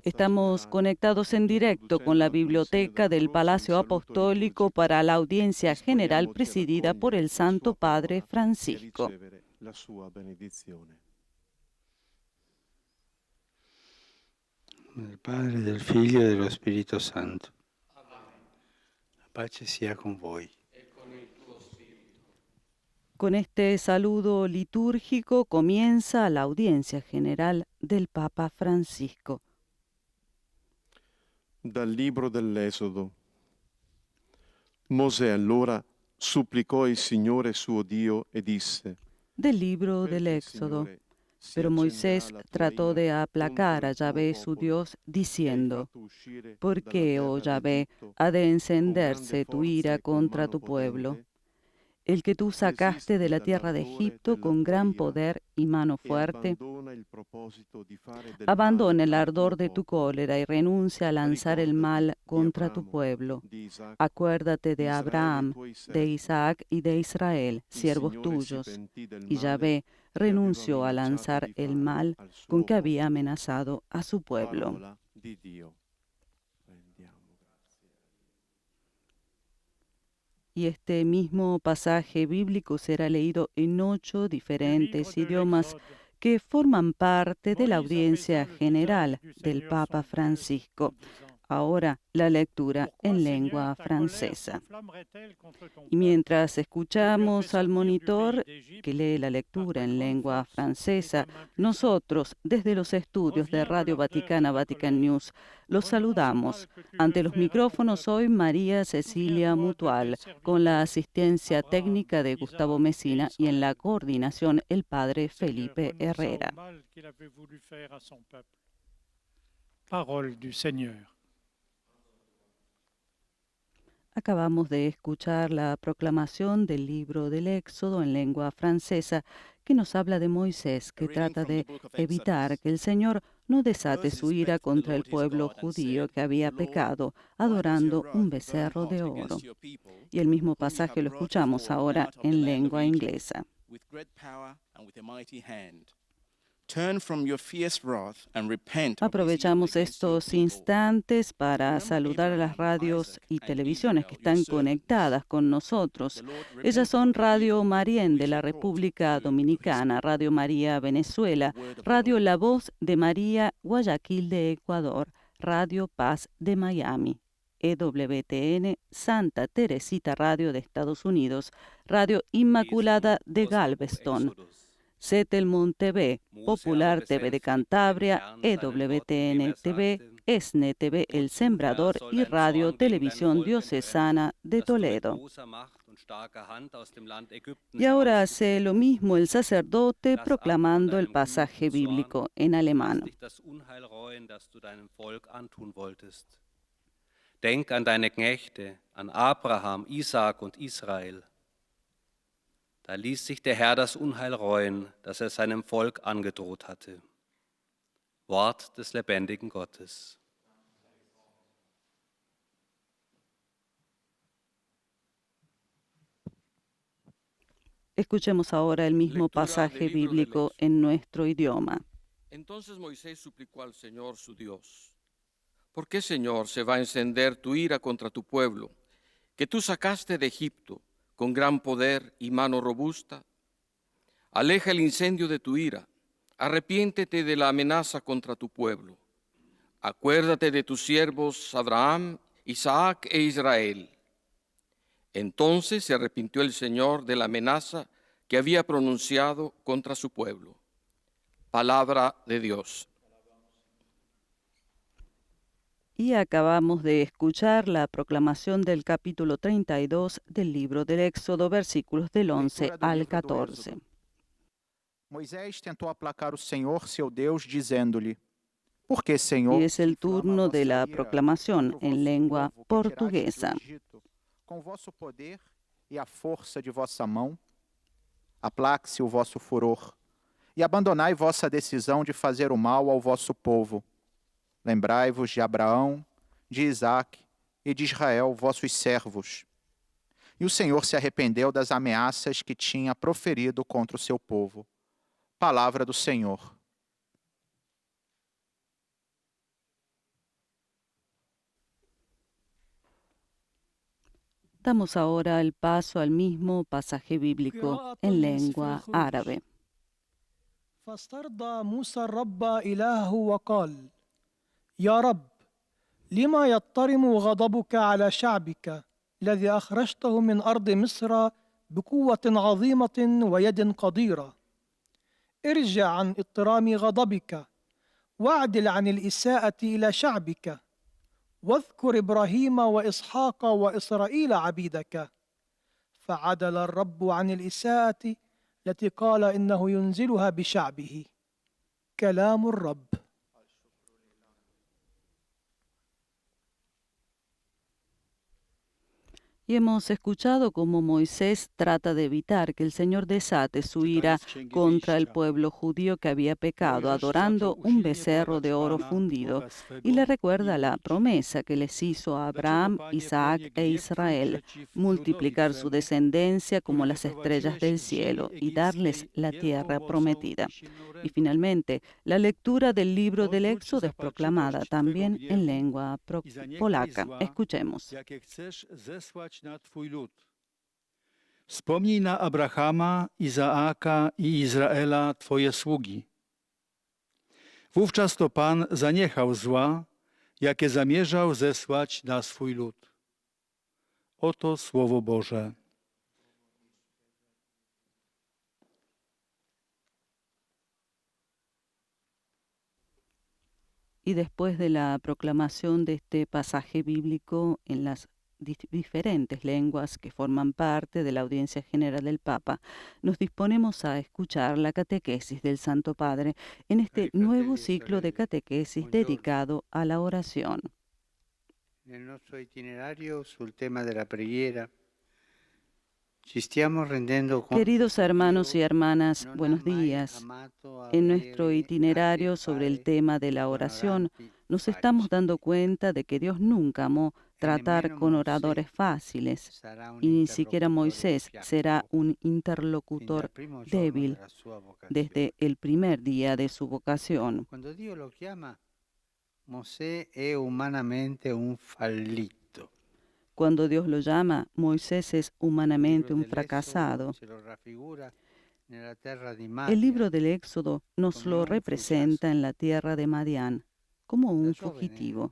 Estamos conectados en directo con la biblioteca del Palacio Apostólico para la audiencia general presidida por el Santo Padre Francisco. Del Padre, del Figlio e dello Spirito Santo. La pace sia con voi. Con este saludo litúrgico comienza la audiencia general del Papa Francisco. Dal libro dell'Esodo. Mosè allora supplicò il Signore suo Dio e disse: Del libro del Éxodo. Pero Moisés trató de aplacar a Yahvé su Dios, diciendo: ¿Por qué, oh Yahvé, ha de encenderse tu ira contra tu pueblo? El que tú sacaste de la tierra de Egipto con gran poder y mano fuerte, abandona el ardor de tu cólera y renuncia a lanzar el mal contra tu pueblo. Acuérdate de Abraham, de Isaac y de Israel, siervos tuyos. Y Yahvé renunció a lanzar el mal con que había amenazado a su pueblo. Y este mismo pasaje bíblico será leído en 8 diferentes idiomas que forman parte de la audiencia general del Papa Francisco. Ahora la lectura en lengua francesa. Y mientras escuchamos al monitor que lee la lectura en lengua francesa, nosotros desde los estudios de Radio Vaticana, Vatican News, los saludamos. Ante los micrófonos hoy María Cecilia Mutual, con la asistencia técnica de Gustavo Messina y en la coordinación el padre Felipe Herrera. Parole du Seigneur. Acabamos de escuchar la proclamación del libro del Éxodo en lengua francesa que nos habla de Moisés, que trata de evitar que el Señor no desate su ira contra el pueblo judío que había pecado adorando un becerro de oro. Y el mismo pasaje lo escuchamos ahora en lengua inglesa. Aprovechamos estos instantes para saludar a las radios y televisiones que están conectadas con nosotros. Ellas son Radio Marién de la República Dominicana, Radio María Venezuela, Radio La Voz de María Guayaquil de Ecuador, Radio Paz de Miami, EWTN Santa Teresita Radio de Estados Unidos, Radio Inmaculada de Galveston, Setelmont TV, Popular TV de Cantabria, EWTN TV, ESNE TV El Sembrador y Radio Televisión Diocesana de Toledo. Y ahora hace lo mismo el sacerdote proclamando el pasaje bíblico en alemán. Denk an deine Knechte, an Abraham, Isaak und Israel. Da ließ sich der Herr das Unheil reuen, das seinem Volk angedroht hatte. Wort des lebendigen Gottes. Escuchemos ahora el mismo pasaje bíblico en nuestro idioma. Entonces Moisés suplicó al Señor su Dios: ¿Por qué, Señor, se va a encender tu ira contra tu pueblo, que tú sacaste de Egipto con gran poder y mano robusta? Aleja el incendio de tu ira, arrepiéntete de la amenaza contra tu pueblo. Acuérdate de tus siervos Abraham, Isaac e Israel. Entonces se arrepintió el Señor de la amenaza que había pronunciado contra su pueblo. Palabra de Dios. Y acabamos de escuchar la proclamación del capítulo 32 del libro del Éxodo, versículos del 11 al 14. Moisés tentou aplacar o Senhor, seu Deus, dizendo-lhe: Por que, Senhor, Y es el turno de la proclamación en lengua portuguesa. com o vosso poder e a força de vossa mão? Aplaque-se o vosso furor e abandonai vossa decisão de fazer o mal ao vosso povo. Lembrai-vos de Abraão, de Isaque e de Israel, vossos servos. E o Senhor se arrependeu das ameaças que tinha proferido contra o seu povo. Palavra do Senhor. Damos ahora el paso al mismo pasaje bíblico en lengua árabe. فاسترضى موسى الرب إلهه وقال يا رب لما يضطرم غضبك على شعبك الذي أخرجته من أرض مصر بقوة عظيمة ويد قديرة ارجع عن اضطرام غضبك واعدل عن الإساءة إلى شعبك واذكر إبراهيم وإسحاق وإسرائيل عبيدك فعدل الرب عن الإساءة التي قال إنه ينزلها بشعبه. كلام الرب. Y hemos escuchado cómo Moisés trata de evitar que el Señor desate su ira contra el pueblo judío que había pecado, adorando un becerro de oro fundido, y le recuerda la promesa que les hizo a Abraham, Isaac e Israel, multiplicar su descendencia como las estrellas del cielo y darles la tierra prometida. Y finalmente, la lectura del libro del Éxodo es proclamada también en lengua polaca. Escuchemos. Na Twój lud. Wspomnij na Abrahama, Izaaka i Izraela, Twoje sługi. Wówczas to Pan zaniechał zła, jakie zamierzał zesłać na swój lud. Oto Słowo Boże. Y después de la proclamación de este pasaje bíblico en las diferentes lenguas que forman parte de la audiencia general del Papa, nos disponemos a escuchar la catequesis del Santo Padre en este nuevo ciclo de catequesis dedicado a la oración. Nel nostro itinerario sul tema della preghiera ci stiamo rendendo conto. Queridos hermanos y hermanas, buenos días. En nuestro itinerario sobre el tema de la oración, nos estamos dando cuenta de que Dios nunca amó tratar con oradores fáciles, y ni siquiera Moisés será un interlocutor débil desde el primer día de su vocación. Cuando Dio lo chiama, Mosè è umanamente un fallito. Cuando Dios lo llama, Moisés es humanamente un fracasado. El libro del Éxodo nos lo representa en la tierra de Madián como un fugitivo.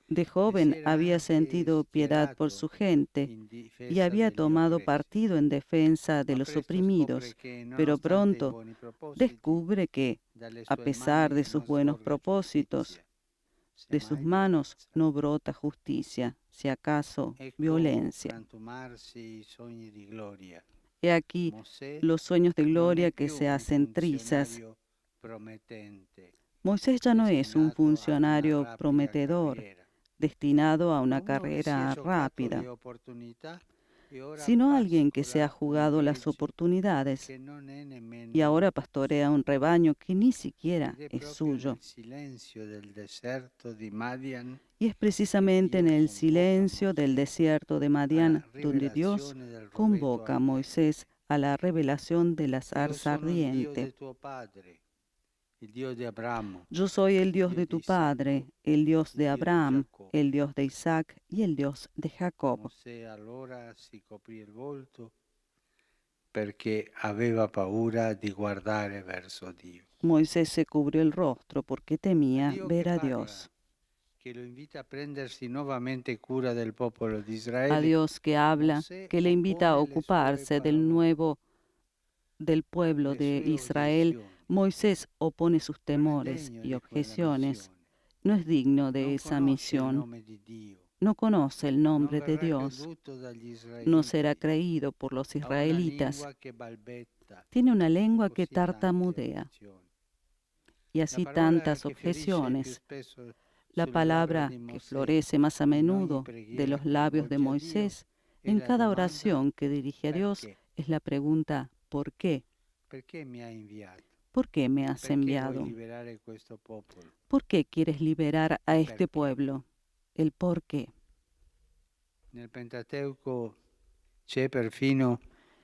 De joven había sentido piedad por su gente y había tomado partido en defensa de los oprimidos, pero pronto descubre que, a pesar de sus buenos propósitos, de sus manos no brota justicia, si acaso violencia. He aquí los sueños de gloria que se hacen trizas. Moisés ya no es un funcionario prometedor, destinado a una carrera rápida, sino alguien que se ha jugado las oportunidades y ahora pastorea un rebaño que ni siquiera es suyo. Y es precisamente en el silencio del desierto de Madián donde Dios convoca a Moisés a la revelación de la zarza ardiente. Yo soy el Dios de tu padre, el Dios de Abraham, el Dios de Isaac y el Dios de Jacob. Moisés se cubrió el rostro porque temía ver a Dios. A Dios que habla, que le invita a ocuparse del pueblo de Israel. Moisés opone sus temores y objeciones. No es digno de esa misión. No conoce el nombre de Dios. No será creído por los israelitas. Tiene una lengua que tartamudea. Y así tantas objeciones. La palabra que florece más a menudo de los labios de Moisés en cada oración que dirige a Dios es la pregunta ¿por qué? ¿Por qué me has enviado? ¿Por qué quieres liberar a este pueblo? El por qué.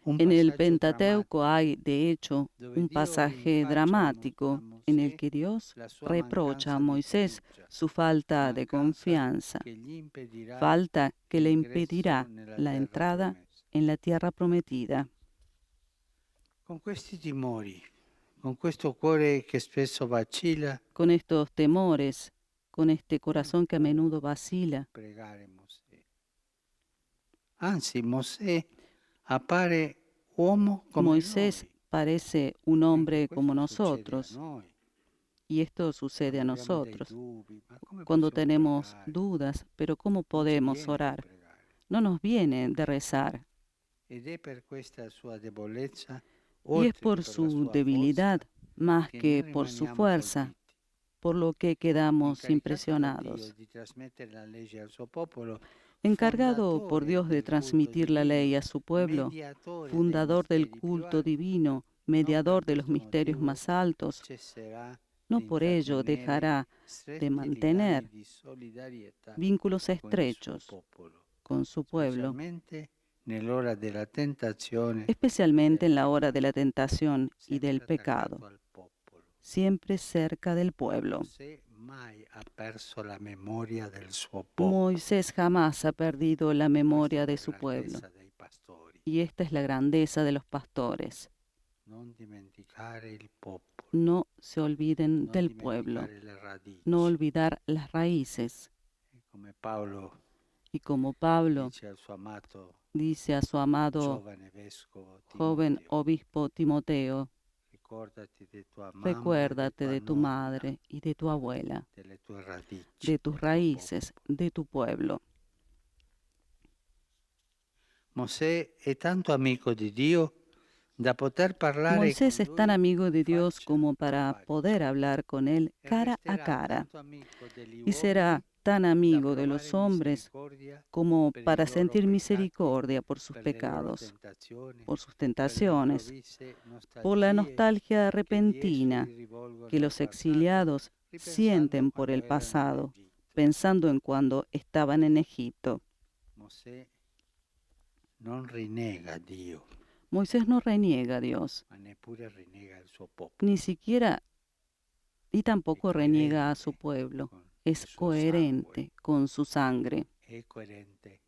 En el Pentateuco hay, de hecho, un pasaje dramático en el que Dios reprocha a Moisés su falta de confianza, falta que le impedirá la entrada en la tierra prometida. Con questi timori, con questo cuore che spesso vacilla, Con estos temores, con este corazón que a menudo vacila, pregare Mosè. Anzi, Mosè appare uomo come Moisés noi. parece un hombre Questo como succede a nosotros, noi. y esto sucede a Quando abbiamo dei nosotros dubbi, ma come cuando possiamo tenemos pregare? dudas, pero ¿cómo Non ci podemos viene di orar? pregare. No nos viene de rezar. Ed è per questa sua debolezza, Y es oltre che por per la su sua debilidad, forza, más che que noi por su rimaniamo fuerza, colpiti. por lo que quedamos Incaricato da Dio impresionados. di trasmettere la legge al suo popolo, Encargado por fondatore Dios de del culto transmitir la ley divino, a su pueblo, mediatore dei fundador del misteri più culto alti, divino, non mediador per de los questo misterios motivo más altos, cesserà no di por ello intrattenere dejará de stretti mantener legami di solidarietà vínculos con il suo estrechos popolo, con su pueblo, specialmente nell'ora della tentazione, especialmente en la hora del de la tentación y sempre del attaccato pecado, al popolo. siempre cerca del pueblo. Mosè mai ha perso la memoria del suo popolo. Moisés jamás ha perdido la memoria de Questa su è la pueblo, grandezza dei pastori. y esta es la grandeza de los pastores. Non dimenticare il popolo, No se olviden non del pueblo, dimenticare le radici. no olvidar las raíces. E come Paolo Y como Pablo dice al suo amato dice a su amado giovane vescovo joven Timoteo, obispo Timoteo, ricordati di tua mamma, recuérdate di de tua tu nonna, madre y de tu abuela, delle tue radici, de tus del tuo raíces, popolo. de tu pueblo. Mosè è tanto amico di Dio da poter parlare Moisés con es tan lui amigo de Dios faccia como a para faccia. poder hablar con Él E cara a resterà cara, tanto amico degli y será uomini tan da amigo de provare los hombres misericordia como per i para loro sentir peccati, misericordia por sus per le loro pecados, tentazioni, por sus per le tentaciones, improvvise por la nostalgie nostalgia che gli repentina esuli rivolgono que al los passato, exiliados ripensando sienten por quando el erano in pasado, Egitto. pensando en cuando estaban en Egipto. Mosè non rinnega Dio, Moisés no reniega a Dios, ma neppure rinnega il suo popolo. ni siquiera y tampoco È reniega a coerente su pueblo. con Es il suo coherente sangue, con su sangre, è coerente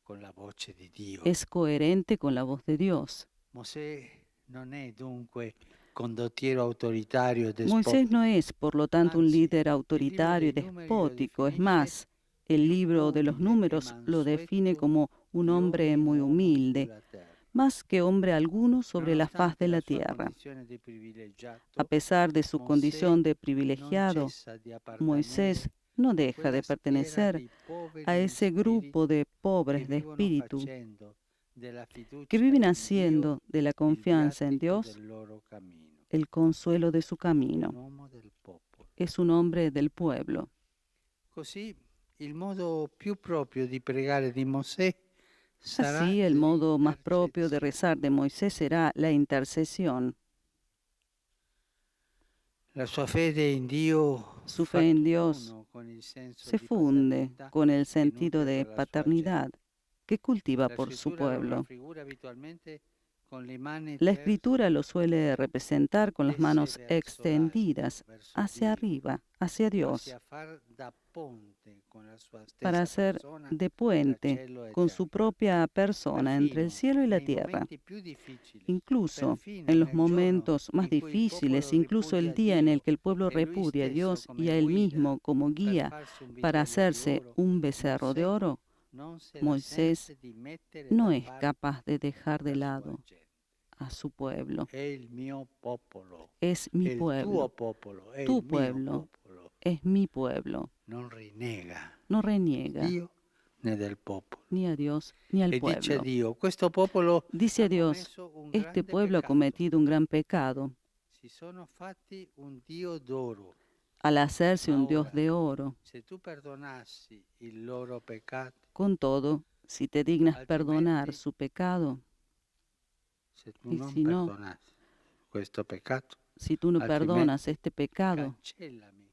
con la voce di Dio. es coherente con la voz de Dios. Mosè non è dunque condottiero autoritario e Moisés despota. no es, por lo tanto, un Anzi, líder il autoritario y libro dei numeri lo despótico. Es definisce más, el più libro de los umile e números lo define mansueto como un di hombre ogni muy uomo humilde, sulla terra. más que hombre alguno sobre la faz Nonostante de la la sua tierra. condizione di privilegiato, A pesar de su Mosè condición de non privilegiado, cessa di appartenere Moisés no a deja quella de schiera pertenecer dei poveri a in ese spirito grupo de che pobres de vivono espíritu facendo della fiducia que viven in Dio haciendo de la il confianza en viatico Dios del loro cammino. el consuelo de su camino. Un uomo del popolo. Es un hombre del pueblo. Così il modo più proprio di pregare di Mosè sarà Así, el modo más propio de l'intercessione. rezar de Moisés será la intercesión. La sua fede in Dio Su fa fe en Dios tutt'uno con il senso se di funde paternità con el che sentido nutre de per la sua paternidad que cultiva gente. La por su scrittura lo pueblo. raffigura abitualmente con le mani La tese escritura lo suele representar con las manos verso extendidas l'alto, verso hacia Dio, arriba, hacia Dios, quasi a far da ponte con la sua para stessa hacer persona de tra puente cielo e con su terra. propia persona entre el Perfino cielo y la nei tierra. momenti più difficili, Incluso perfino en los nel giorno momentos más in cui il difíciles, popolo incluso el ripudia día en el Dio que el pueblo e lui repudia a stesso Dios come y a él guida mismo como per guía farsi un para vitello di hacerse oro, un becerro de Mosè oro, non se la Moisés sente di mettere no da es parte capaz de dejar de la sua lado gente. a su pueblo. È il mio popolo, Es è mi il tuo pueblo, popolo, è tu il mio pueblo, popolo. es mi pueblo. Non rinnega No reniega Dio né del popolo. ni a Dios ni al E dice a pueblo. Dio, questo popolo Dice ha a Dios, commesso un este grande pueblo ha peccato. cometido un gran pecado Si sono fatti un Dio d'oro. al hacerse un Dios Ahora, de oro. se tu perdonassi il loro peccato, Con todo, si te dignas perdonar altrimenti, su pecado, se tu y non si no, perdonassi questo peccato, si tú no altrimenti perdonas este pecado, cancellami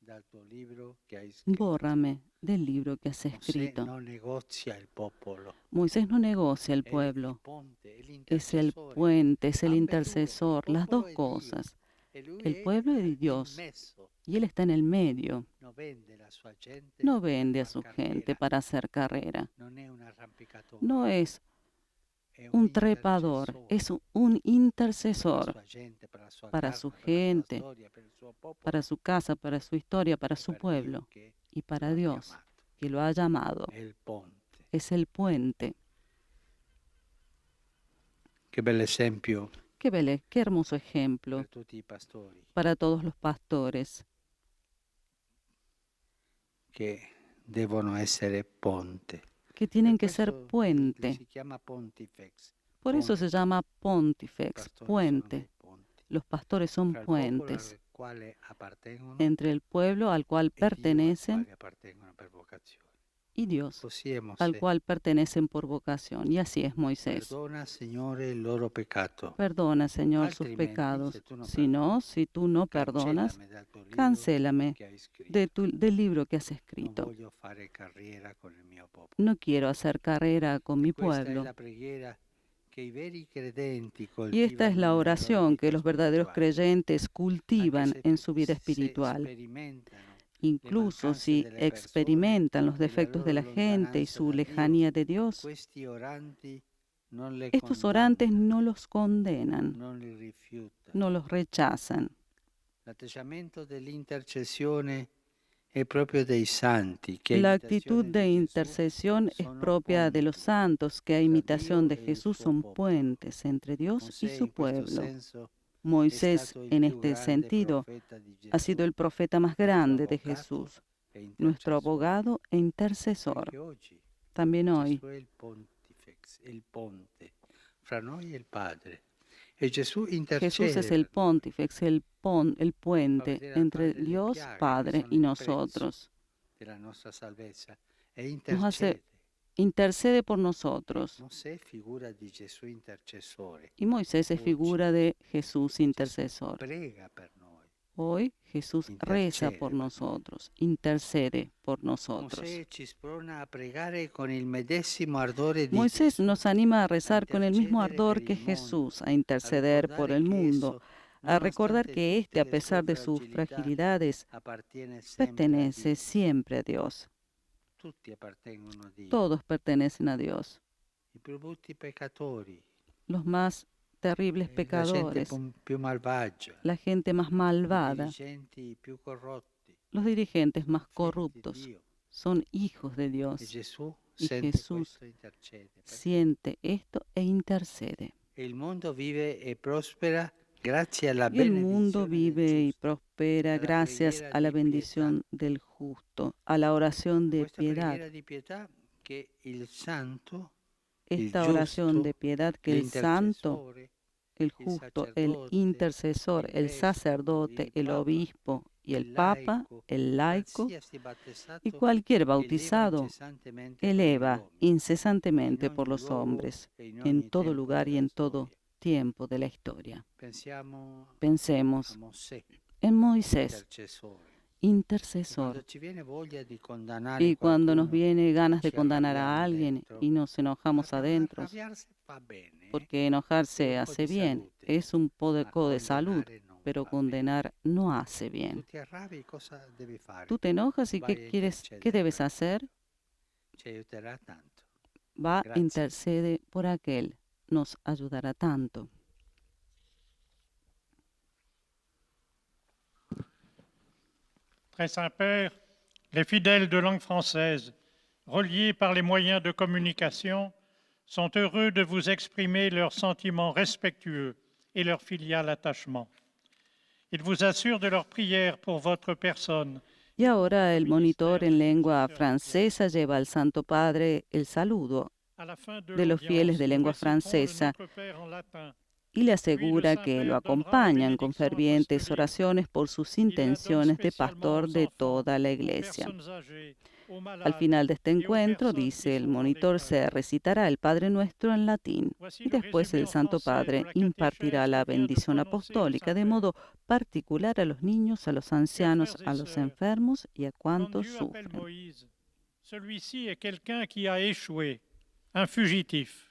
dal tuo libro che hai scritto. bórrame del libro que has Mosè escrito. non negozia il popolo. Moisés no negocia el È il pueblo, ponte, è es el l'intercessore. puente, es el Ambedue, intercesor, il las popolo dos è Dio, cosas. e lui El è pueblo es in Dios mezzo. y Él está en el medio. Non vende la sua gente, No vende a fa su carriera. gente para hacer carrera. Non è un arrampicatore. No es È un trepador, intercessore es un per la intercesor sua gente, per la sua para casa, su per la sua gente, storia, per il suo popolo, para su casa, para su historia, para e su per pueblo Dio che y para lo ha Dios chiamato. que lo ha llamado. È il ponte. Es el puente. Che bel esempio Qué hermoso ejemplo per tutti i pastori para todos los pastores che devono essere ponte. que tienen Per que ser questo puente. si chiama pontifex. Por eso se ponte. llama I pontifex, pastori sono puente. dei ponti. Los pastores son Fra il popolo puentes al quale appartengono entre el pueblo al cual e Dio al pertenecen quale appartengono per vocazione. y Dios Così è al Mosè. cual pertenecen por vocación. Y así es Moisés. Perdona, Signore, il loro peccato. Perdona, Señor, sus Altrimenti, pecados. se tu no Si no, si tú no perdonas, Cancellami dal tuo libro cancélame che hai scritto. del libro que has Non escrito. voglio fare carriera con il mio popolo. No quiero hacer carrera con mi Questa è pueblo. la preghiera che i veri credenti Y esta es coltivano la nella loro oración vita que los verdaderos spirituale. creyentes Anche cultivan se- en su vida se espiritual. sperimentano Incluso mancanze si delle persone experimentan los e la defectos de la loro gente y lontananza su da Dio, lejanía de Dios, questi oranti non le estos condannano, orantes no los condenan, non li rifiutano. no los rechazan. L'atteggiamento dell'intercessione è proprio dei santi che a La imitazione actitud di de Gesù intercesión es sono propia de los ponti santos que a tra imitación Dio de e il Jesús suo son popolo. puentes entre Dios y Mosè su in questo pueblo. senso è Moisés, stato il en più este grande sentido, profeta di ha Gesù, sido el profeta más nostro grande de avvocato Jesús, e nuestro intercessore. abogado e intercesor. Anche oggi También hoy, Gesù è il pontifex, il ponte fra noi e il Padre. E Gesù intercede Jesús es el per noi. pontifex, el puente vedere al entre Padre le Dios piaghe, Padre che sono y il nosotros. della nostra salvezza e Nos intercede. hace, intercede por nosotros. Mosè è figura di Gesù intercessore. Y Moisés es figura de Jesús Gesù intercesor. prega per noi. Hoy Jesús reza por Intercede. nosotros, intercede por nosotros. Mosè ci sprona a pregare con il medesimo ardore di Moisés Gesù, nos anima a rezar con el mismo intercedere ardor per que il mondo, Jesús, a a interceder por ricordare el che mundo, esso, a recordar nonostante que tutte éste, a le pesar sue de sus fragilità, fragilidades, appartiene sempre a pertenece Dio. siempre a Dios. Tutti appartengono a Dio. Todos pertenecen a Dios. I più brutti peccatori, Los más terribles la gente pecadores, più malvagia, la gente más i malvada, dirigenti più corrotti, los dirigentes más figli di corruptos, Dio. son hijos de E Dios. Gesù Y sente Jesús questo e intercede. Siente esto e intercede. E il mondo vive e prospera grazie alla Y el mundo benedizione del vive y giusto. prospera alla gracias preghiera a la di bendición del justo, a la oración de Questa piedad. preghiera di pietà che il santo, Esta il oración giusto, de piedad que el santo, l'intercessore, el il justo, el sacerdote, intercesor, il el vescovo, sacerdote, il el papa, obispo y el il papa, laico, el laico qualsiasi battezzato y cualquier eleva bautizado incessantemente per gli eleva uomini, incesantemente in por ogni los luogo hombres, e in en ogni todo tempo lugar y della en todo storia. tiempo de la historia. Pensiamo a Pensemos Mosè, en Moisés, intercessore. intercesor. Quando ci viene voglia di condannare Y cuando nos qualcuno, viene ganas de ci condenar a arrabbiamo alguien dentro. y nos enojamos adentro, Arrabbiarsi fa bene, porque enojarse Tiene un po' hace di bien, salute, es un poco de ma salud, condannare non pero fa bene. condenar no hace bien. Tu ti arrabbi, cosa devi fare? Tú te enojas y Vai a ¿qué quieres? intercedere ¿Qué debes per- hacer? Ci aiuterà tanto. Va, Gracias. intercede por aquel, nos ayudará tanto. Très Saint-Père, les fidèles de langue française, reliés par les moyens de communication, sont heureux de vous exprimer leurs sentiments respectueux et leur filial attachement. Ils vous assurent de leur prière pour votre personne. Y ahora el monitor en lengua francesa lleva al Santo Padre el saludo À la fin de los fieles de lengua nous réciterons le francesa. Notre Père en latin. y le asegura que lo acompañan con fervientes oraciones por sus intenciones de pastor de toda la Iglesia. Al final de este encuentro, dice el monitor, se recitará el Padre Nuestro en latín y después el Santo Padre impartirá la bendición apostólica de modo particular a los niños, a los ancianos, a los enfermos y a cuantos sufren. Celui-ci est quelqu'un qui a échoué, un fugitif.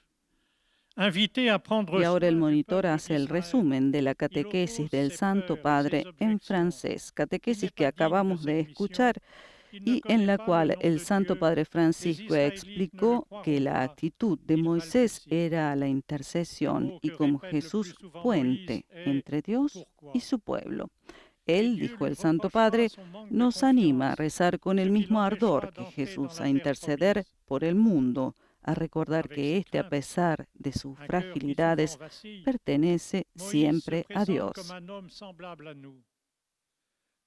Invité à prendre Y ahora el soin du monitor peuple hace el d'Israël. resumen de la catequesis del Santo Padre en francés, catequesis que acabamos de escuchar y en la cual el Santo Padre Francisco explicó que la actitud de Moisés era la intercesión y como Jesús puente entre Dios y su pueblo. Él, dijo el Santo Padre, nos anima a rezar con el mismo ardor que Jesús, a interceder por el mundo, a recordar que éste, a pesar de sus fragilidades, pertenece siempre a Dios.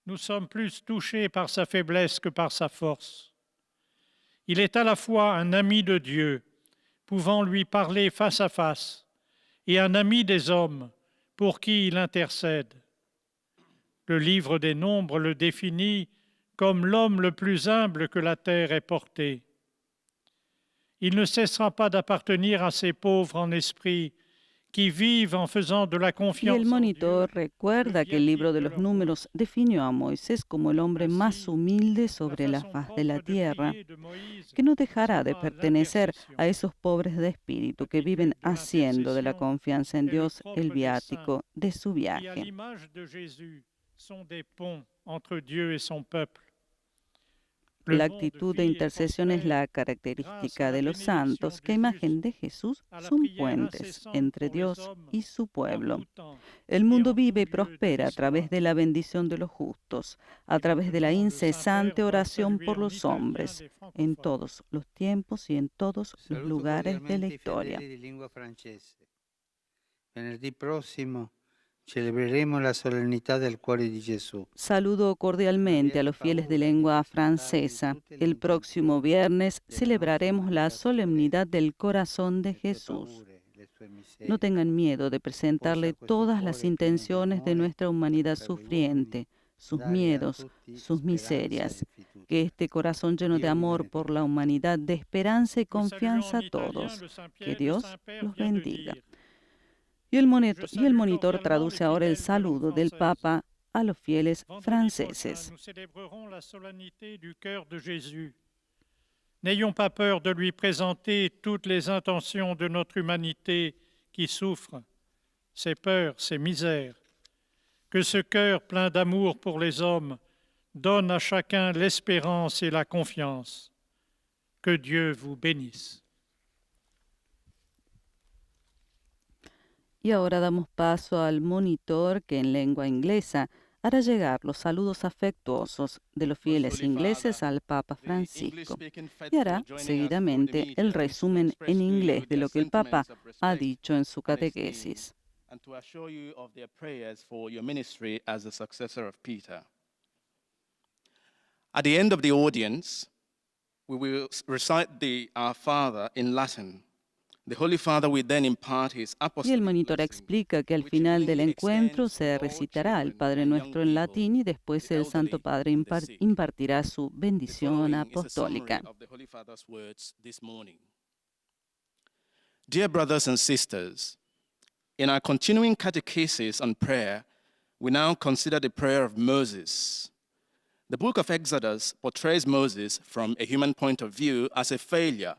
Nous sommes plus touchés par sa faiblesse que par sa force. Il est à la fois un ami de Dieu, pouvant lui parler face à face, et un ami des hommes, pour qui il intercède. Le livre des Nombres le définit comme l'homme le plus humble que la terre ait porté. Il ne cessera pas d'appartenir à ces pauvres en esprit qui vivent en faisant de la Y confiance el en monitor Dieu. recuerda que el libro de los Números definió a Moisés como el hombre más humilde sobre la faz de la tierra, que no dejará de pertenecer a esos pobres de espíritu que viven haciendo de la confianza en Dios el viático de su Qui, à viaje. l'image de Jésus, sont des ponts entre Dieu et son peuple. Le La don de actitud de vie et intercesión es prospère la grâce à característica la de los bénédiction santos, du que a imagen de Jesús à la son prière puentes incessante entre pour les Dios hommes y su en pueblo. tout temps. El mundo en vive y tout lieu de prospera a través de la bendición de los justos, a través de la incesante oración por los hombres, en todos los tiempos y en todos los Saluto lugares de la cordialmente i historia. fedeli di lingua francese. Venerdì prossimo celebreremo la solennità del cuore di Gesù. Saludo cordialmente a los fieles de lengua francesa. El próximo viernes celebraremos la solemnidad del corazón de Jesús. No tengan miedo de presentarle todas las intenciones de nuestra humanidad sufriente, sus miedos, sus miserias. Que este corazón lleno de amor por la humanidad dé esperanza y confianza a todos. Que Dios los bendiga. Y el monitor traduce ahora el saludo del Papa a los fieles franceses. Nous célébrerons la solennité du cœur de Jésus. N'ayons pas peur de lui présenter toutes les intentions de notre humanité qui souffre, ses peurs, ses misères. Que ce cœur plein d'amour pour les hommes donne à chacun l'espérance et la confiance. Que Dieu vous bénisse. Y ahora damos paso al monitor que en lengua inglesa hará llegar los saludos afectuosos de los fieles ingleses al Papa Francisco y hará seguidamente el resumen en inglés de lo que el Papa ha dicho en su catequesis. And to assure you of their prayers for your ministry as the successor of Peter. At the end of the audience, we will recite the Our Father in Latin. The Holy Father will then impart his Y el apostolic monitor blessing, explica que al which final del mainly encuentro extends se to all recitará el children Padre and Nuestro young en people, latín y después the el Santo elderly, Padre and the sick. impartirá su The bendición following is a apostólica. summary of the Holy Father's words this morning. Dear brothers and sisters, in our continuing catechesis on prayer, we now consider the prayer of Moses. The book of Exodus portrays Moses from a human point of view as a failure.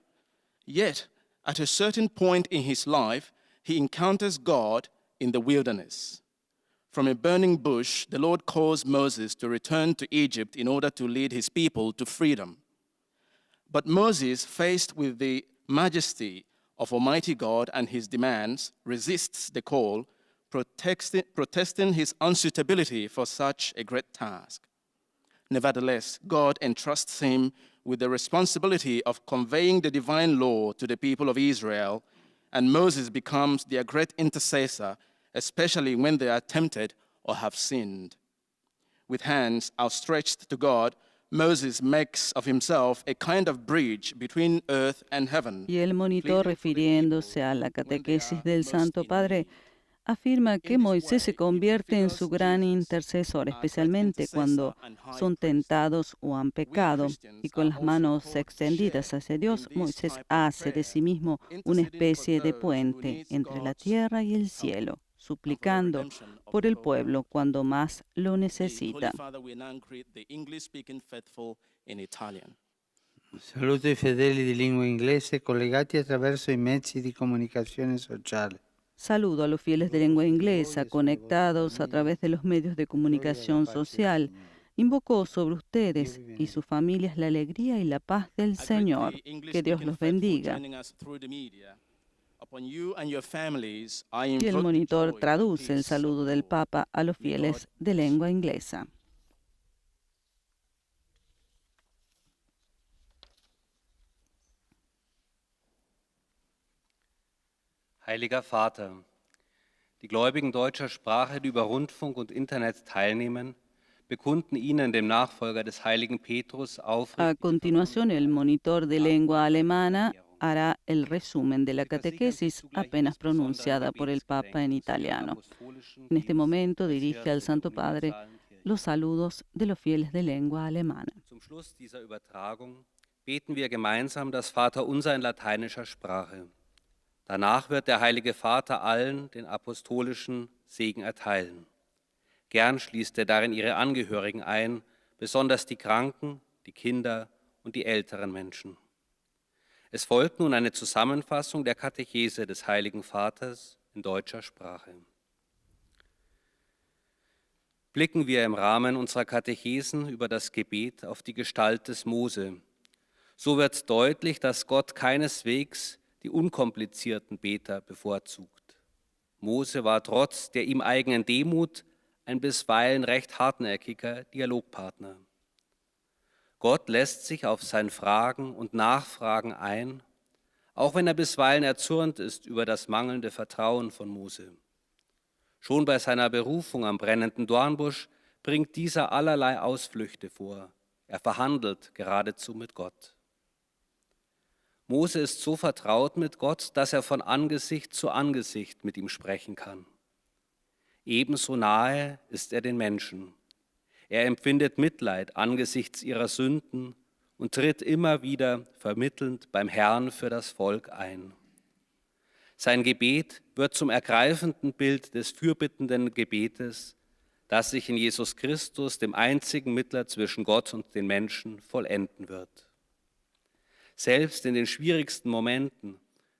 Yet, at a certain point in his life, he encounters God in the wilderness. From a burning bush, the Lord calls Moses to return to Egypt in order to lead his people to freedom. But Moses, faced with the majesty of Almighty God and his demands, resists the call, protesting his unsuitability for such a great task. Nevertheless, God entrusts him with the responsibility of conveying the divine law to the people of Israel, and Moses becomes their great intercessor, especially when they are tempted or have sinned. With hands outstretched to God, Moses makes of himself a kind of bridge between earth and heaven. Y el monitor, refiriéndose a la catequesis del Santo Padre, afirma que Moisés se convierte en su gran intercesor, especialmente cuando son tentados o han pecado, y con las manos extendidas hacia Dios, Moisés hace de sí mismo una especie de puente entre la tierra y el cielo, suplicando por el pueblo cuando más lo necesita. Saluto i fedeli di lingua inglese collegati attraverso i mezzi di comunicazione sociale. Saludo a los fieles de lengua inglesa conectados a través de los medios de comunicación social. Invocó sobre ustedes y sus familias la alegría y la paz del Señor. Que Dios los bendiga. Y el monitor traduce el saludo del Papa a los fieles de lengua inglesa. Heiliger Vater, die Gläubigen deutscher Sprache, die über Rundfunk und Internet teilnehmen, bekunden Ihnen, dem Nachfolger des heiligen Petrus, A continuación, el monitor de lengua alemana hará el resumen de la catequesis apenas pronunciada por el Papa en italiano. En este momento dirige al Santo Padre los saludos de los fieles de lengua alemana. Zum Schluss dieser Übertragung beten wir gemeinsam das Vaterunser in lateinischer Sprache. Danach wird der Heilige Vater allen den apostolischen Segen erteilen. Gern schließt er darin ihre Angehörigen ein, besonders die Kranken, die Kinder und die älteren Menschen. Es folgt nun eine Zusammenfassung der Katechese des Heiligen Vaters in deutscher Sprache. Blicken wir im Rahmen unserer Katechesen über das Gebet auf die Gestalt des Mose. So wird deutlich, dass Gott keineswegs die unkomplizierten Beter bevorzugt. Mose war trotz der ihm eigenen Demut ein bisweilen recht hartnäckiger Dialogpartner. Gott lässt sich auf sein Fragen und Nachfragen ein, auch wenn er bisweilen erzürnt ist über das mangelnde Vertrauen von Mose. Schon bei seiner Berufung am brennenden Dornbusch bringt dieser allerlei Ausflüchte vor. Er verhandelt geradezu mit Gott. Mose ist so vertraut mit Gott, dass er von Angesicht zu Angesicht mit ihm sprechen kann. Ebenso nahe ist er den Menschen. Er empfindet Mitleid angesichts ihrer Sünden und tritt immer wieder vermittelnd beim Herrn für das Volk ein. Sein Gebet wird zum ergreifenden Bild des fürbittenden Gebetes, das sich in Jesus Christus, dem einzigen Mittler zwischen Gott und den Menschen, vollenden wird. Selbst in den schwierigsten Momenten,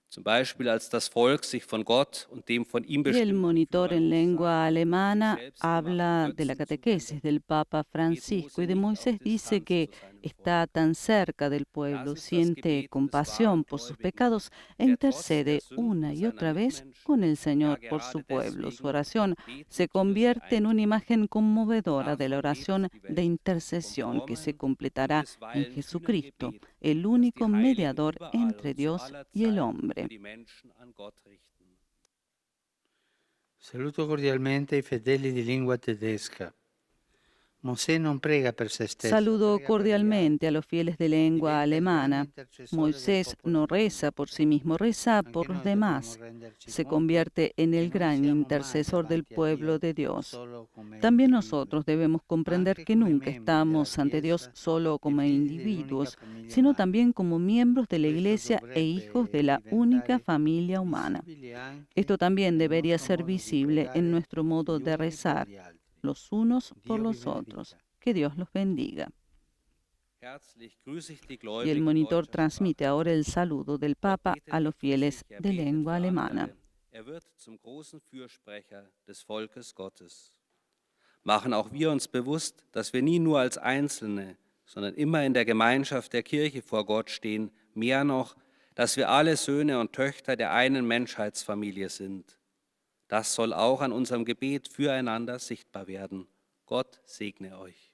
zum Beispiel als das Volk sich von Gott und dem von ihm Y el bestimmten monitor en lengua alemana habla de la catequesis del Papa Francisco y de Moisés. Dice que está tan cerca del pueblo, siente compasión por sus pecados e intercede una y otra vez con el Señor por su pueblo. Su oración se convierte en una imagen conmovedora de la oración de intercesión que se completará en Jesucristo, el único mediador entre Dios y el hombre. Saluto cordialmente i fedeli di lingua tedesca. Mosè non prega per se stesso. Saludo cordialmente a los fieles de lengua alemana. Moisés no reza por sí mismo, reza por los demás. Se convierte en el gran intercesor del pueblo de Dios. También nosotros debemos comprender que nunca estamos ante Dios solo como individuos, sino también como miembros de la Iglesia e hijos de la única familia humana. Esto también debería ser visible en nuestro modo de rezar, los unos por los otros. Que Dios los bendiga. Y el monitor transmite ahora el saludo del Papa a los fieles de lengua alemana. Er wird zum großen Fürsprecher des Volkes Gottes. Machen auch wir uns bewusst, dass wir nie nur als Einzelne, sondern immer in der Gemeinschaft der Kirche vor Gott stehen, mehr noch, dass wir alle Söhne und Töchter der einen Menschheitsfamilie sind. Das soll auch an unserem Gebet füreinander sichtbar werden. Gott segne euch.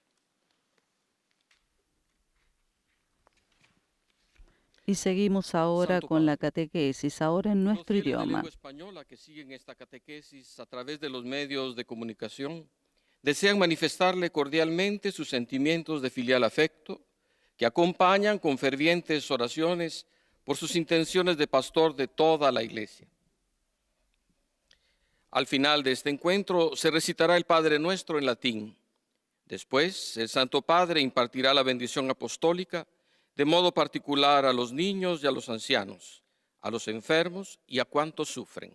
Y seguimos ahora con la catequesis, ahora en nuestro Los fieles de idioma. lengua española que siguen esta catequesis a través de los medios de comunicación desean manifestarle cordialmente sus sentimientos de filial afecto que acompañan con fervientes oraciones por sus intenciones de pastor de toda la Iglesia. Al final de este encuentro se recitará el Padre Nuestro en latín. Después, el Santo Padre impartirá la bendición apostólica de modo particular a los niños y a los ancianos, a los enfermos y a cuantos sufren.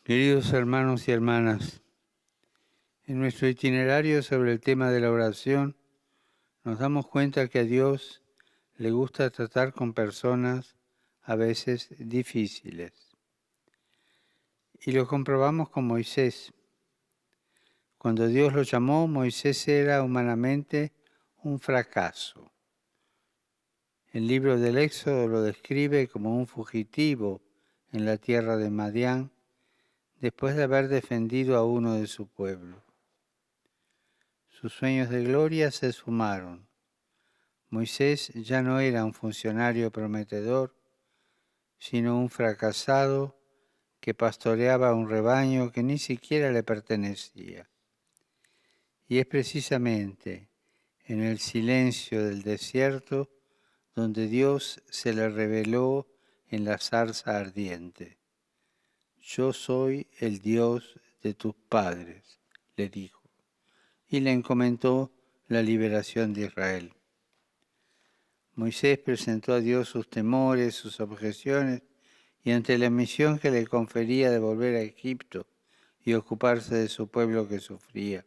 Queridos hermanos y hermanas, en nuestro itinerario sobre el tema de la oración, nos damos cuenta que a Dios le gusta tratar con personas a veces difíciles. Y lo comprobamos con Moisés. Cuando Dios lo llamó, Moisés era humanamente un fracaso. El libro del Éxodo lo describe como un fugitivo en la tierra de Madián, después de haber defendido a uno de su pueblo. Sus sueños de gloria se esfumaron. Moisés ya no era un funcionario prometedor, sino un fracasado que pastoreaba un rebaño que ni siquiera le pertenecía. Y es precisamente en el silencio del desierto donde Dios se le reveló en la zarza ardiente. Yo soy el Dios de tus padres, le dijo, y le encomendó la liberación de Israel. Moisés presentó a Dios sus temores, sus objeciones, y ante la misión que le confería de volver a Egipto y ocuparse de su pueblo que sufría,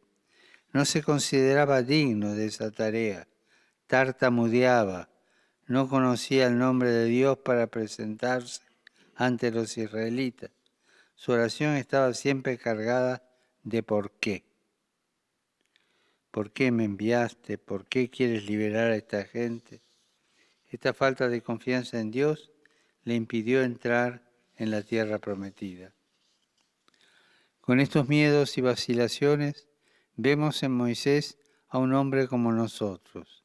no se consideraba digno de esa tarea, tartamudeaba, no conocía el nombre de Dios para presentarse ante los israelitas. Su oración estaba siempre cargada de por qué. ¿Por qué me enviaste? ¿Por qué quieres liberar a esta gente? Esta falta de confianza en Dios le impidió entrar en la tierra prometida. Con estos miedos y vacilaciones, vemos en Moisés a un hombre como nosotros.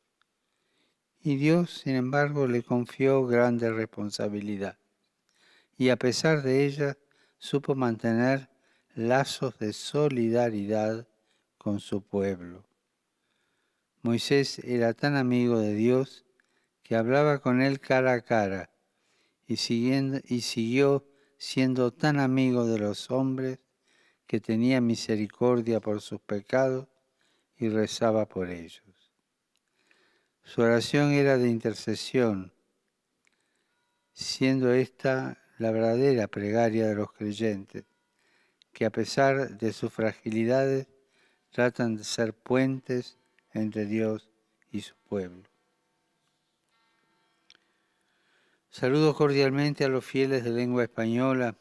Y Dios, sin embargo, le confió grande responsabilidad. Y a pesar de ella, supo mantener lazos de solidaridad con su pueblo. Moisés era tan amigo de Dios que hablaba con él cara a cara y siguió siendo tan amigo de los hombres que tenía misericordia por sus pecados y rezaba por ellos. Su oración era de intercesión, siendo esta la verdadera plegaria de los creyentes, que a pesar de sus fragilidades tratan de ser puentes entre Dios y su pueblo. Saludo cordialmente a los fieles de lengua española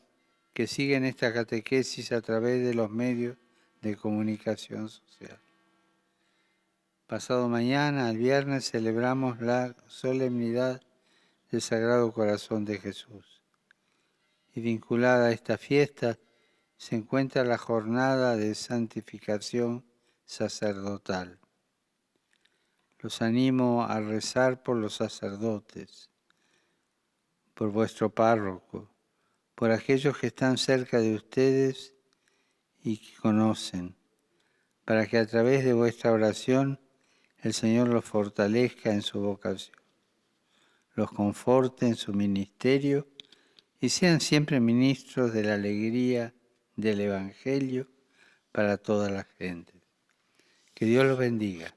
que siguen esta catequesis a través de los medios de comunicación social. Pasado mañana, el viernes, celebramos la solemnidad del Sagrado Corazón de Jesús. Y vinculada a esta fiesta se encuentra la jornada de santificación sacerdotal. Los animo a rezar por los sacerdotes, por vuestro párroco, por aquellos que están cerca de ustedes y que conocen, para que a través de vuestra oración el Señor los fortalezca en su vocación, los conforte en su ministerio y sean siempre ministros de la alegría del Evangelio para toda la gente. Que Dios los bendiga.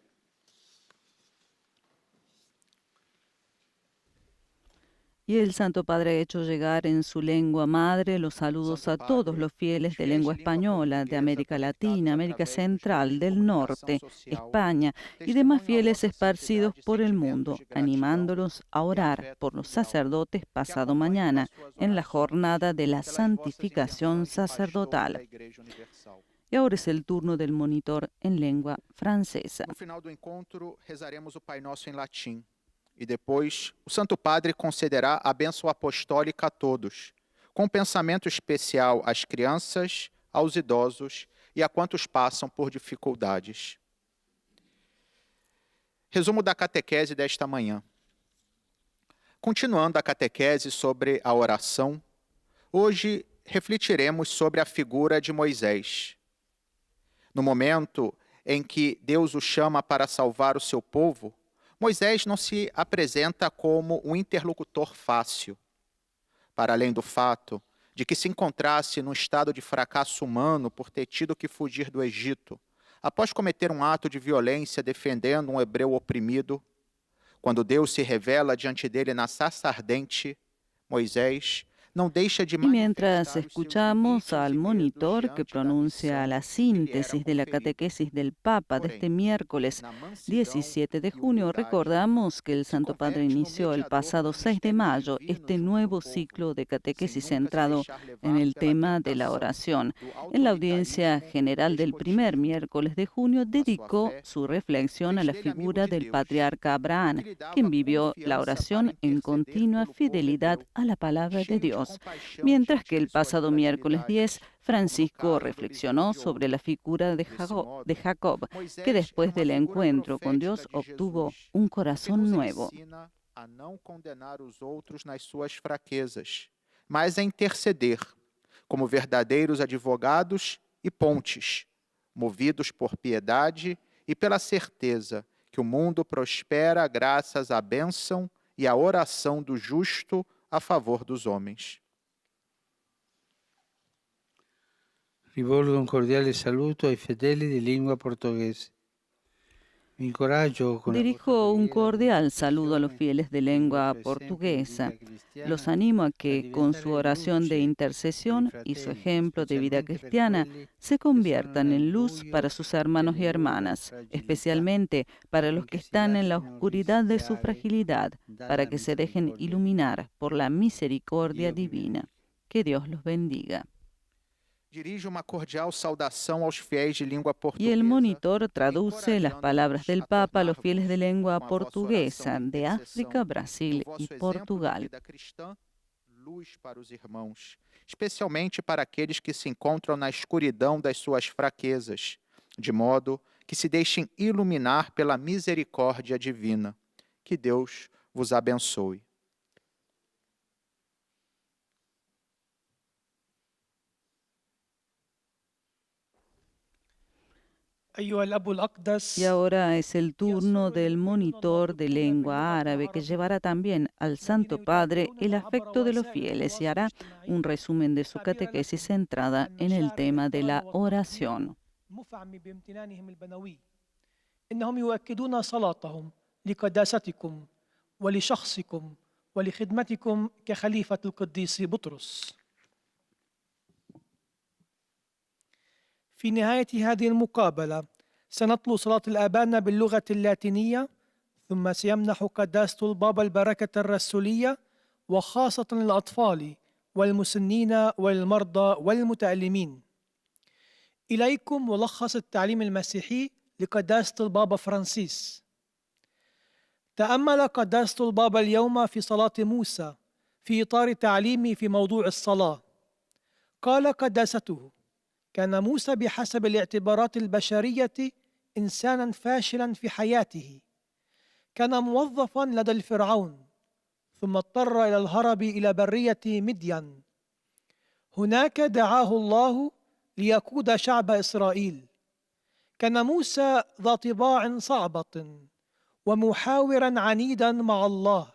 Y el Santo Padre ha hecho llegar en su lengua madre los saludos a todos los fieles de lengua española, de América Latina, América Central, del Norte, España y demás fieles esparcidos por el mundo, animándolos a orar por los sacerdotes pasado mañana en la jornada de la santificación sacerdotal. Y ahora es el turno del monitor en lengua francesa. No final do encontro, rezaremos o Pai Nosso em latim. E depois, o Santo Padre concederá a bênção apostólica a todos, com um pensamento especial às crianças, aos idosos e a quantos passam por dificuldades. Resumo da catequese desta manhã. Continuando a catequese sobre a oração, hoje refletiremos sobre a figura de Moisés. No momento em que Deus o chama para salvar o seu povo, Moisés não se apresenta como um interlocutor fácil. para além do fato de que se encontrasse num estado de fracasso humano por ter tido que fugir do Egito, após cometer um ato de violência defendendo um hebreu oprimido, quando Deus se revela diante dele na sarça ardente, Moisés não deixa de Y mientras manifestar os seus escuchamos limites al e medos monitor que diante da pronuncia missão la que lhe era síntesis de la conferida. catequesis del Papa de este miércoles Na mansidão 17 de e junio, humildade, recordamos que el se Santo Padre converte no inició el mediador pasado dos 6 de mistérios mayo divinos este junto nuevo ao povo, ciclo de sem catequesis nunca se centrado deixar levar en el pela tema de la tentação oración. do En la audiencia autoritarismo general e del primer despotismo. miércoles de junio, A sua dedicó fé su reflexión a fez la dele amigo figura de del Deus, patriarca o Abraham, que lhe dava quien vivió la confiança para oración en interceder continua pelo povo fidelidad hebreu, a la palabra de cheio de Dios. compaixão Mientras diante que de el suas pasado miércoles 10, fragilidades, como no Francisco caso do reflexionó bezerro de sobre ouro. la figura Desse modo, de Jacob, que Moisés era después uma del figura encuentro con Dios profética de obtuvo Jesus, un que corazón nos nuevo. ensina a não condenar os outros nas suas fraquezas, mas a interceder, como verdadeiros advogados e pontes, movidos por piedade e pela certeza que o mundo prospera graças à bênção e à oração do justo a favor dos homens. Rivolgo un cordiale saluto ai fedeli di lingua portoghese. Vi incoraggio con la Dirijo un vostra cordial saludo a los preghiera fieles de e il lengua vostro esempio di portuguesa. vita cristiana Los animo a a que con su diventare oración de luce intercesión per i y su fratelli, ejemplo de vida specialmente per cristiana quelli se che sono conviertan nel en luz buio para sus hermanos y delle loro hermanas, fragilità, especialmente para los que affinché si están en la lasciino oscuridad de su rischiare fragilidad, para dalla que se dejen misericordia. iluminar por la misericordia Dio vi divina. Que Dios los bendiga. Dirige uma cordial saudação aos fiéis de língua Y el portuguesa, monitor traduce las palabras del Papa a los fieles de lengua com a vossa portuguesa oração de intercessão, África, Brasil do vosso y exemplo de Portugal. vida cristã, luz para os irmãos, especialmente para aqueles que se encontram na escuridão das suas fraquezas, de modo que se deixem iluminar pela misericórdia divina. Que Deus vos abençoe. أيها الأب الأقدس Y ahora es el turno del monitor de lengua árabe que llevará también al Santo Padre el afecto de los fieles y hará un resumen de su catequesis centrada en el tema de la oración. مفعم بامتنانهم البنوي إنهم يؤكدون صلاتهم لقداستكم ولشخصكم ولخدمتكم كخليفة القديس بطرس. في نهاية هذه المقابلة سنتلو صلاة الآبانا باللغة اللاتينية، ثم سيمنح قداسة البابا البركة الرسولية وخاصة للأطفال والمسنين والمرضى والمتألمين. إليكم ملخص التعليم المسيحي لقداسة البابا فرانسيس. تأمل قداسة البابا اليوم في صلاة موسى في إطار تعليمي في موضوع الصلاة. قال قداسته: كان موسى بحسب الاعتبارات البشرية إنسانا فاشلا في حياته، كان موظفا لدى الفرعون، ثم اضطر إلى الهرب إلى برية مدين. هناك دعاه الله ليقود شعب إسرائيل. كان موسى ذا طباع صعبة ومحاورا عنيدا مع الله،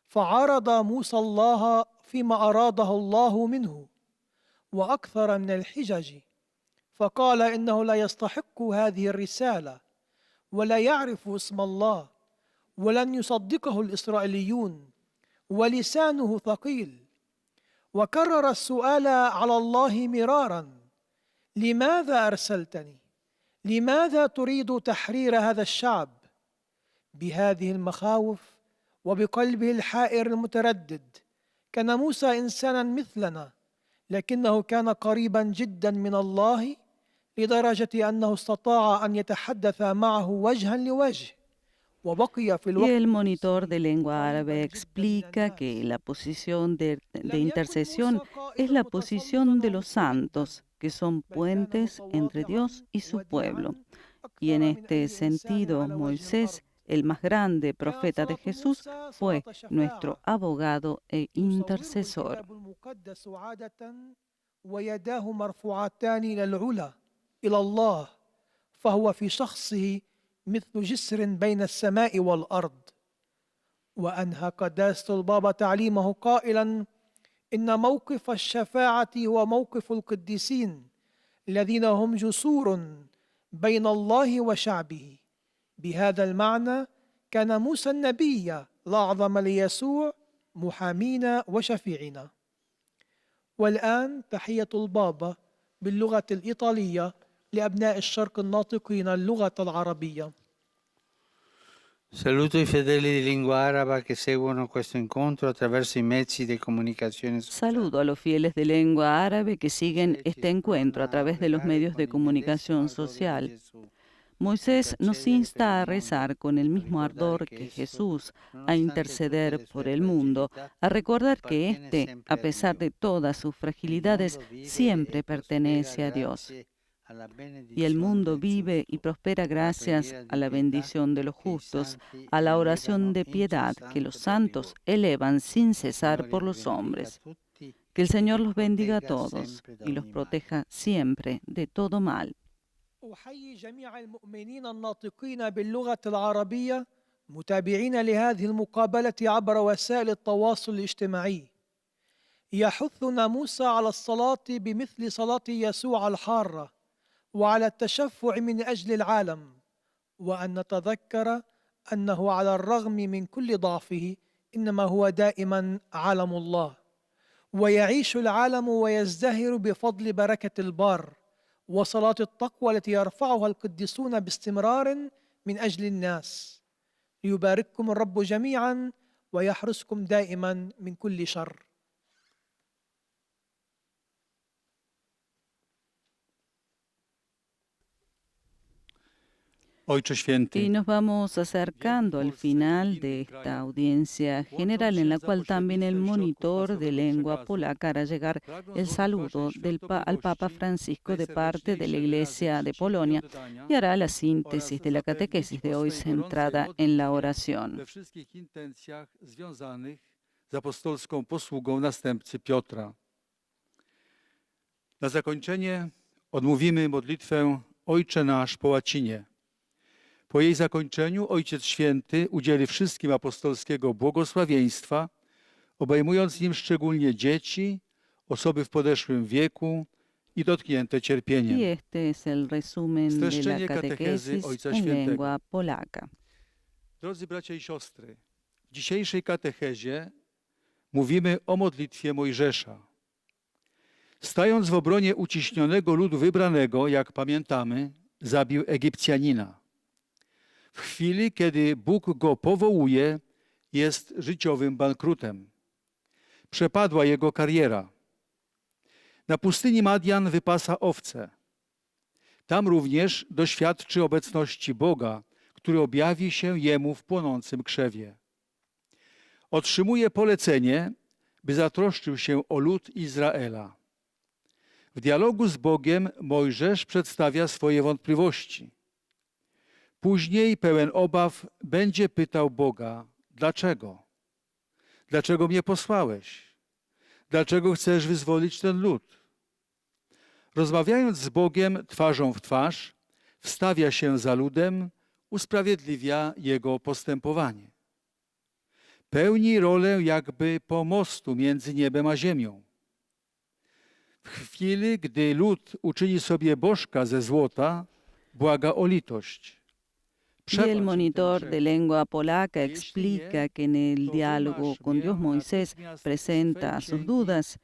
فعارض موسى الله فيما أراده الله منه وأكثر من الحجج، فقال إنه لا يستحق هذه الرسالة ولا يعرف اسم الله ولن يصدقه الإسرائيليون ولسانه ثقيل. وكرر السؤال على الله مرارا: لماذا أرسلتني؟ لماذا تريد تحرير هذا الشعب؟ بهذه المخاوف وبقلبه الحائر المتردد كان موسى إنسانا مثلنا، لكنه كان قريبا جدا من الله لدرجة أنه استطاع أن يتحدث معه وجها لوجه وبقي في Y الوقت el monitor de lengua árabe explica que la posición de intercesión es la posición de los santos, que son puentes entre Dios y su pueblo. Y en este sentido, Moisés, el más grande profeta de Jesús, fue nuestro abogado e intercesor. ويداه مرفوعتان إلى العلا إلى الله، فهو في شخصه مثل جسر بين السماء والأرض. وأنهى قداسة البابا تعليمه قائلا: إن موقف الشفاعة هو موقف القديسين الذين هم جسور بين الله وشعبه. بهذا المعنى كان موسى النبي الأعظم ليسوع محامينا وشفيعنا. والآن تحية البابا باللغة الإيطالية لأبناء الشرق الناطقين اللغة العربية. Saluto i fedeli di lingua araba che seguono questo incontro attraverso i mezzi di comunicazione sociale. Saludo a los fieles de lengua árabe que siguen este encuentro a través de los medios de comunicación social. Moisés nos insta a rezar con el mismo ardor que Jesús, a interceder por el mundo, a recordar que éste, a pesar de todas sus fragilidades, siempre pertenece a Dios. Y el mundo vive y prospera gracias a la bendición de los justos, a la oración de piedad que los santos elevan sin cesar por los hombres. Que el Señor los bendiga a todos y los proteja siempre de todo mal. أحيي جميع المؤمنين الناطقين باللغة العربية متابعين لهذه المقابلة عبر وسائل التواصل الاجتماعي. يحثنا موسى على الصلاة بمثل صلاة يسوع الحارة وعلى التشفع من أجل العالم، وأن نتذكر أنه على الرغم من كل ضعفه إنما هو دائما علم الله، ويعيش العالم ويزدهر بفضل بركة البار وصلاة التقوى التي يرفعها القديسون باستمرار من أجل الناس. ليبارككم الرب جميعا ويحرسكم دائما من كل شر. Ojcze Święty, Y nos vamos acercando al final de esta audiencia general en la cual también el monitor de lengua polaca hará llegar el saludo al Papa Francisco de parte de la Iglesia de Polonia y hará la síntesis de la catequesis de hoy centrada en la oración. we wszystkich intencjach związanych z apostolską posługą następcy Piotra. Na zakończenie odmówimy modlitwę Ojcze Nasz po łacinie. Po jej zakończeniu Ojciec Święty udzieli wszystkim apostolskiego błogosławieństwa, obejmując nim szczególnie dzieci, osoby w podeszłym wieku i dotknięte cierpieniem. Y este es el resumen de la Streszczenie catequesis katechezy Ojca en Świętego. lengua polaca. Drodzy bracia i siostry, w dzisiejszej katechezie mówimy o modlitwie Mojżesza. Stając w obronie uciśnionego ludu wybranego, jak pamiętamy, zabił Egipcjanina. W chwili, kiedy Bóg go powołuje, jest życiowym bankrutem. Przepadła jego kariera. Na pustyni Madian wypasa owce. Tam również doświadczy obecności Boga, który objawi się jemu w płonącym krzewie. Otrzymuje polecenie, by zatroszczył się o lud Izraela. W dialogu z Bogiem Mojżesz przedstawia swoje wątpliwości. Później, pełen obaw, będzie pytał Boga, dlaczego? Dlaczego mnie posłałeś? Dlaczego chcesz wyzwolić ten lud? Rozmawiając z Bogiem twarzą w twarz, wstawia się za ludem, usprawiedliwia jego postępowanie. Pełni rolę jakby pomostu między niebem a ziemią. W chwili, gdy lud uczyni sobie bożka ze złota, błaga o litość. Y el monitor de lengua polaca explica que en el diálogo con Dios Moisés presenta sus dudas.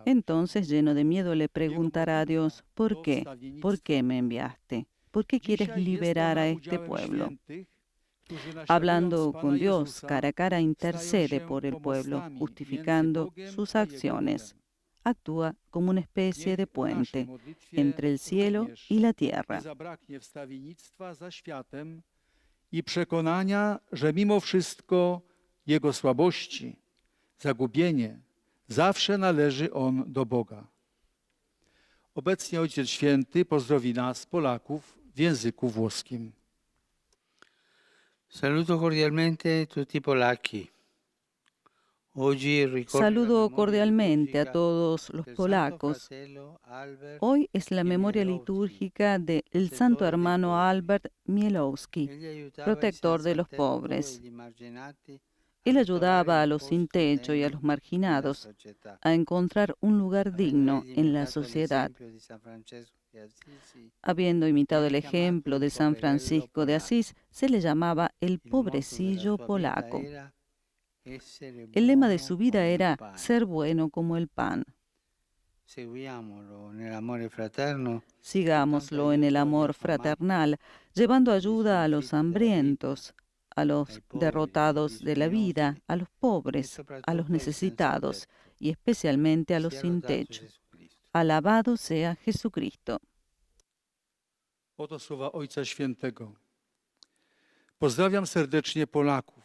Entonces, lleno de miedo, le preguntará a Dios, ¿por qué? ¿Por qué me enviaste? ¿Por qué quieres liberar a este pueblo? Hablando con Dios cara a cara, intercede por el pueblo, justificando sus acciones. Actúa como una especie de puente entre el cielo y la tierra. Zabraknie wstawiennictwa za światem i przekonania, że mimo wszystko jego słabości, zagubienie, zawsze należy on do Boga. Obecnie Ojciec Święty pozdrowi nas, Polaków, w języku włoskim. Saluto cordialmente tutti polacchi. Saludo cordialmente a todos los polacos. Hoy es la memoria litúrgica del santo hermano Albert Mielowski, protector de los pobres. Él ayudaba a los sin techo y a los marginados a encontrar un lugar digno en la sociedad. Habiendo imitado el ejemplo de San Francisco de Asís, se le llamaba el pobrecillo polaco. El lema de su vida era ser bueno como el pan. Sigámoslo en el amor fraternal, llevando ayuda a los hambrientos, a los derrotados de la vida, a los pobres, a los necesitados y especialmente a los sin techo. Alabado sea Jesucristo. Oto słowa Ojca Świętego. Pozdrawiam serdecznie Polaków.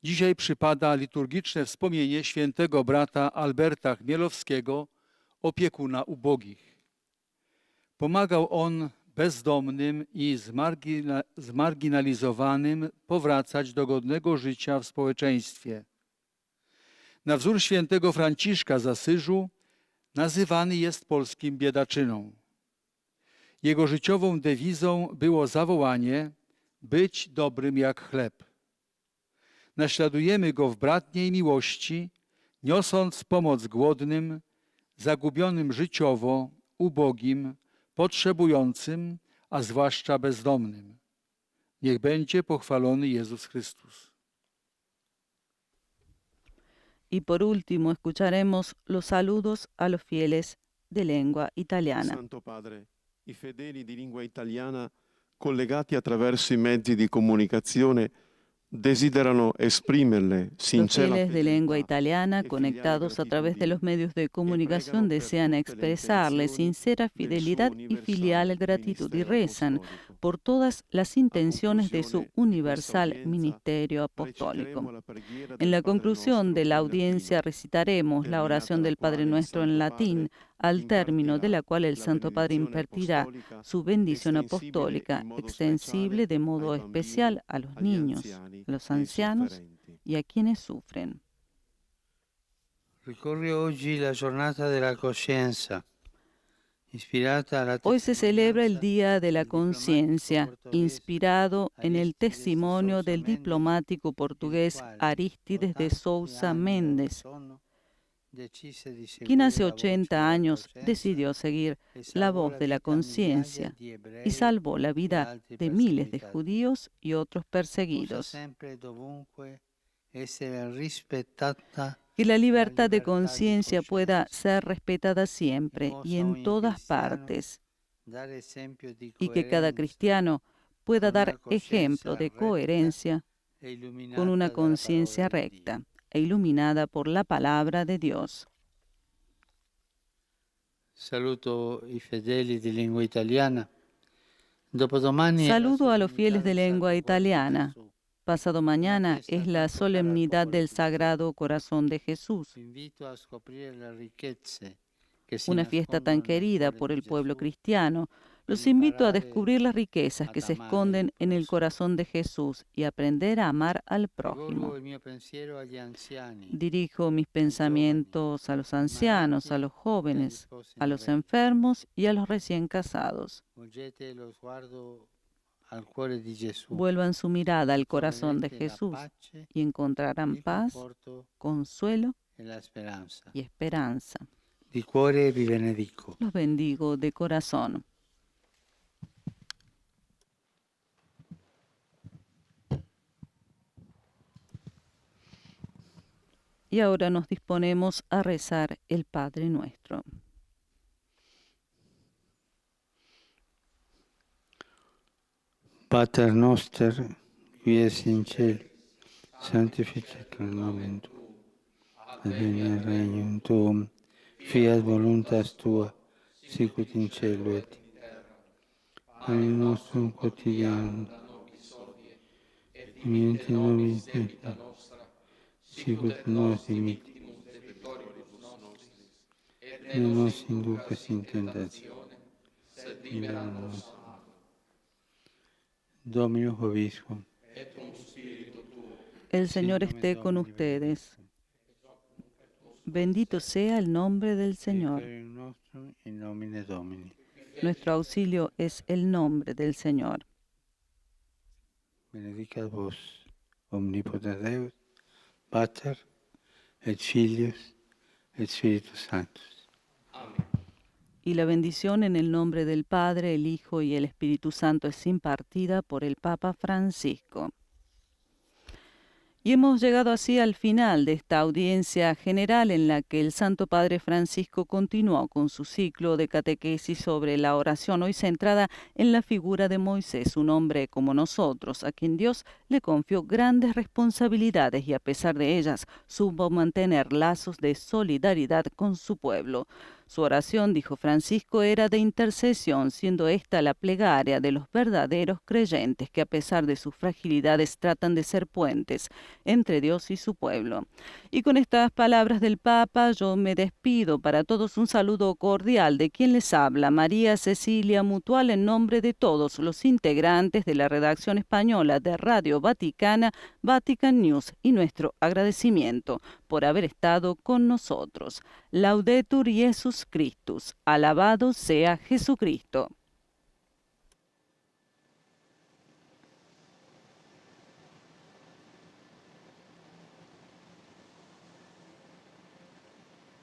Dzisiaj przypada liturgiczne wspomnienie świętego brata Alberta Chmielowskiego, opiekuna ubogich. Pomagał on bezdomnym i zmarginalizowanym powracać do godnego życia w społeczeństwie. Na wzór świętego Franciszka z Asyżu nazywany jest polskim biedaczyną. Jego życiową dewizą było zawołanie być dobrym jak chleb. Naśladujemy go w bratniej miłości, niosąc pomoc głodnym, zagubionym życiowo, ubogim, potrzebującym, a zwłaszcza bezdomnym. Niech będzie pochwalony Jezus Chrystus. Y por último escucharemos los saludos a los fieles de lengua italiana. Santo Padre, i fedeli di lingua italiana collegati attraverso i mezzi di comunicazione desiderano esprimerle Los sincera fieles de lengua fedeltà italiana, e filiale conectados a través de gratitudine, los medios de comunicación, desean expresarle sincera fidelidad y filial gratitud y rezan por todas las intenciones de su universal ministerio apostólico. En la conclusión de la audiencia recitaremos la oración del Padre Nuestro en latín, al término de la cual el Santo Padre impartirá su bendición apostólica, extensible de modo especial a los niños, a los ancianos y a quienes sufren. Ricorre oggi la giornata della coscienza, ispirata alla Hoy se celebra el testimonianza Día de la del diplomático Conciencia, portoghese inspirado en el Aristides de testimonio Sousa del Mendes, diplomático portugués il quale, Aristides de 80 Sousa anni Mendes, sono, decise di quien seguire hace la voce 80 della años coscienza decidió seguir e la salvò voz de la vita a migliaia conciencia di ebrei y salvó la e vida altri de miles de perseguitati. judíos y otros Possa perseguidos. sempre e dovunque essere rispettata Que la libertad de libertad de conciencia pueda coscienza ser respetada siempre y en todas partes, dar esempio di y que cada coerenza cristiano pueda con una dar ejemplo coscienza de recta coherencia e illuminata con una dalla conciencia parola di recta Dio. e iluminada por la palabra de Dios. Saluto i fedeli di lingua italiana. Dopodomani è la Saludo a los solennità fieles de del lengua Sacro Cuore di italiana. Gesù. Pasado mañana es la solemnidad del Sagrado Corazón de Jesús, Invito a scoprire le ricchezze che si una fiesta tan nascondono nel querida cuore por di el pueblo Gesù. cristiano. Los per invito a imparare descubrir las riquezas que se ad amare esconden il en el prossimo. corazón de Jesús y aprender a amar al prójimo. Rivolgo il mio pensiero agli anziani, Dirijo mis pensamientos a los ancianos, a los jóvenes, a los enfermos y a los recién casados. volgete lo sguardo al cuore di Gesù. Vuelvan su mirada al corazón de Troverete la Jesús pace, y encontrarán il paz, conforto consuelo e la speranza. y esperanza. Di cuore vi benedico. Los bendigo de corazón. Y ahora nos disponemos a rezar el Padre Nuestro. Pater noster, qui es in cielo, sanctificetur nomen tuum, adveniat regnum tuum, fiat voluntas tua, sicut in cielo et in terra. Panem nostrum quotidianum, et dimitte nobis debita nostra, sicut nos dimittimus debitoribus nostris, et ne nos inducas in tentazione, sed libera nos. Dominus vobiscum. El Señor esté con ustedes. Bendito sea el nombre del Señor. In nomine Domini. Nuestro auxilio es el nombre del Señor. Benedicat vos, omnipotens Deus, Pater, et Filius, et Spiritus Sanctus. Y la bendición en el nombre del Padre, el Hijo y el Espíritu Santo es impartida por el Papa Francisco. Y hemos llegado así al final de esta audiencia general en la que el Santo Padre Francisco continuó con su ciclo de catequesis sobre la oración, hoy centrada en la figura de Moisés, un hombre como nosotros, a quien Dios le confió grandes responsabilidades y a pesar de ellas supo mantener lazos de solidaridad con su pueblo. Su oración, dijo Francisco, era de intercesión, siendo esta la plegaria de los verdaderos creyentes que a pesar de sus fragilidades tratan de ser puentes entre Dios y su pueblo. Y con estas palabras del Papa yo me despido. Para todos un saludo cordial de quien les habla, María Cecilia Mutual, en nombre de todos los integrantes de la redacción española de Radio Vaticana, Vatican News, y nuestro agradecimiento por haber estado con nosotros. Laudetur Jesus Christus. Alabado sea Jesucristo.